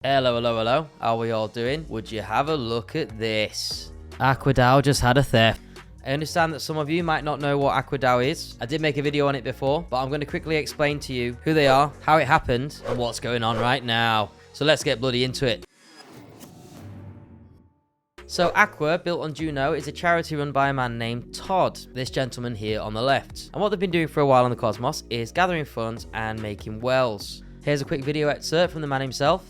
Hello, hello, hello. How are we all doing? Would you have a look at this? Aqua Daodao just had a theft. I understand that some of you might not know what Aqua Daodao is. I did make a video on it before, but I'm going to quickly explain to you who they are, how it happened, and what's going on right now. So let's get bloody into it. So Aqua, built on Juno, is a charity run by a man named Todd, this gentleman here on the left. And what they've been doing for a while on the Cosmos is gathering funds and making wells. Here's a quick video excerpt from the man himself.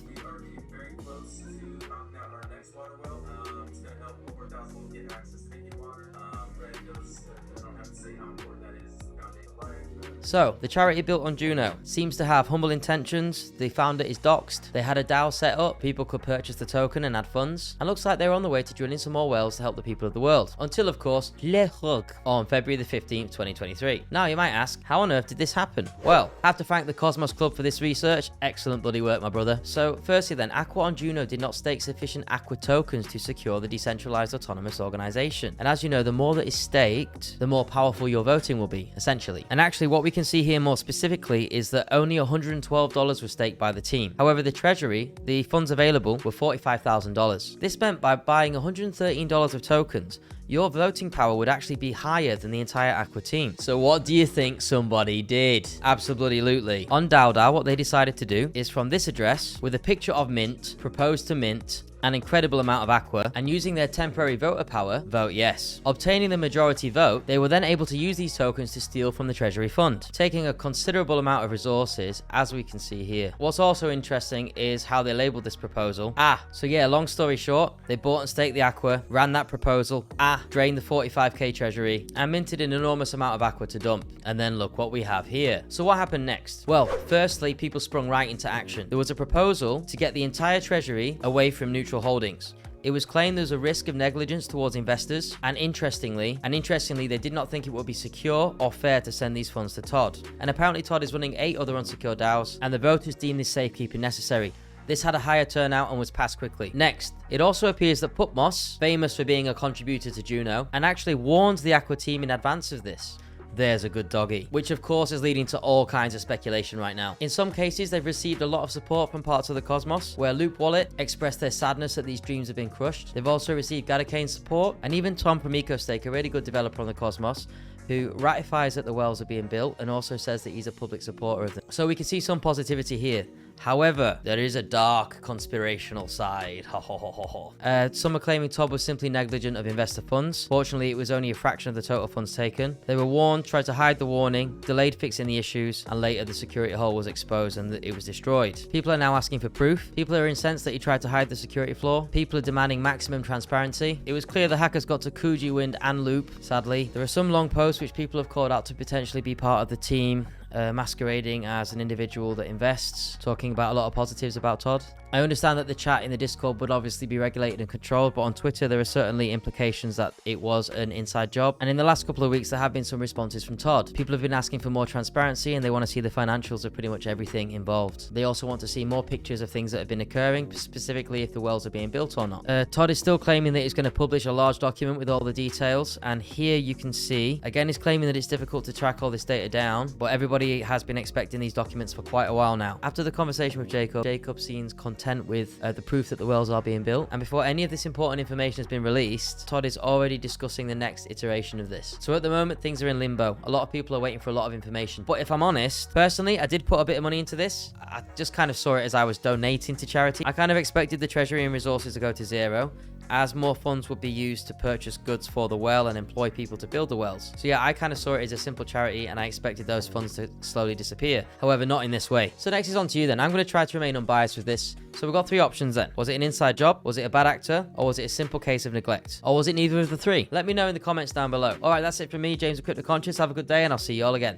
So, the charity built on Juno seems to have humble intentions. The founder is doxed. They had a DAO set up. People could purchase the token and add funds. And looks like they're on the way to drilling some more wells to help the people of the world. Until, of course, Le Hug on February the 15th, 2023. Now, you might ask, how on earth did this happen? Well, I have to thank the Cosmos Club for this research. Excellent bloody work, my brother. So, firstly then, Aqua on Juno did not stake sufficient Aqua tokens to secure the decentralized autonomous organization. And as you know, the more that is staked, the more powerful your voting will be, essentially. And actually, what we can see here more specifically is that only $112 was staked by the team. However, the treasury, the funds available, were $45,000. This meant by buying $113 of tokens, your voting power would actually be higher than the entire Aqua team. So what do you think somebody did? Absolutely. On Daodao, what they decided to do is from this address, with a picture of Mint, proposed to Mint, an incredible amount of Aqua, and using their temporary voter power, vote yes. Obtaining the majority vote, they were then able to use these tokens to steal from the treasury fund, taking a considerable amount of resources, as we can see here. What's also interesting is how they labeled this proposal. So yeah, long story short, they bought and staked the Aqua, ran that proposal, drained the 45k treasury, and minted an enormous amount of Aqua to dump. And then look what we have here. So what happened next? Well, firstly, people sprung right into action. There was a proposal to get the entire treasury away from neutral holdings. It was claimed there was a risk of negligence towards investors, and interestingly, they did not think it would be secure or fair to send these funds to Todd. And apparently Todd is running 8 other unsecure DAOs, and the voters deemed this safekeeping necessary. This had a higher turnout and was passed quickly. Next, it also appears that Pupmos, famous for being a contributor to Juno, and actually warns the Aqua team in advance of this. There's a good doggy. Which of course is leading to all kinds of speculation right now. In some cases, they've received a lot of support from parts of the Cosmos, where Loop Wallet expressed their sadness that these dreams have been crushed. They've also received Gadakane's support, and even Tom from EcoStake, a really good developer on the Cosmos, who ratifies that the wells are being built and also says that he's a public supporter of them. So we can see some positivity here. However, there is a dark conspirational side. Some are claiming Todd was simply negligent of investor funds. Fortunately, it was only a fraction of the total funds taken. They were warned, tried to hide the warning, delayed fixing the issues, and later the security hole was exposed and it was destroyed. People are now asking for proof. People are incensed that he tried to hide the security flaw. People are demanding maximum transparency. It was clear the hackers got to Kuji, Wind, and Loop, sadly. There are some long posts which people have called out to potentially be part of the team, masquerading as an individual that invests, talking about a lot of positives about Todd. I understand that the chat in the Discord would obviously be regulated and controlled, but on Twitter there are certainly implications that it was an inside job. And in the last couple of weeks there have been some responses from Todd. People have been asking for more transparency and they want to see the financials of pretty much everything involved. They also want to see more pictures of things that have been occurring, specifically if the wells are being built or not. Todd is still claiming that he's going to publish a large document with all the details, and here you can see, again, he's claiming that it's difficult to track all this data down, but everybody has been expecting these documents for quite a while now. After the conversation with Jacob seems content with the proof that the wells are being built, and before any of this important information has been released, Todd is already discussing the next iteration of this. So at the moment things are in limbo. A lot of people are waiting for a lot of information, but if I'm honest, personally I did put a bit of money into this. I just kind of saw it as I was donating to charity. I kind of expected the treasury and resources to go to zero, as more funds would be used to purchase goods for the well and employ people to build the wells. So yeah, I kind of saw it as a simple charity and I expected those funds to slowly disappear. However, not in this way. So next is on to you then. I'm going to try to remain unbiased with this. So we've got 3 options then. Was it an inside job? Was it a bad actor? Or was it a simple case of neglect? Or was it neither of the 3? Let me know in the comments down below. Alright, that's it from me, James of Cryptoconsh. Have a good day and I'll see you all again.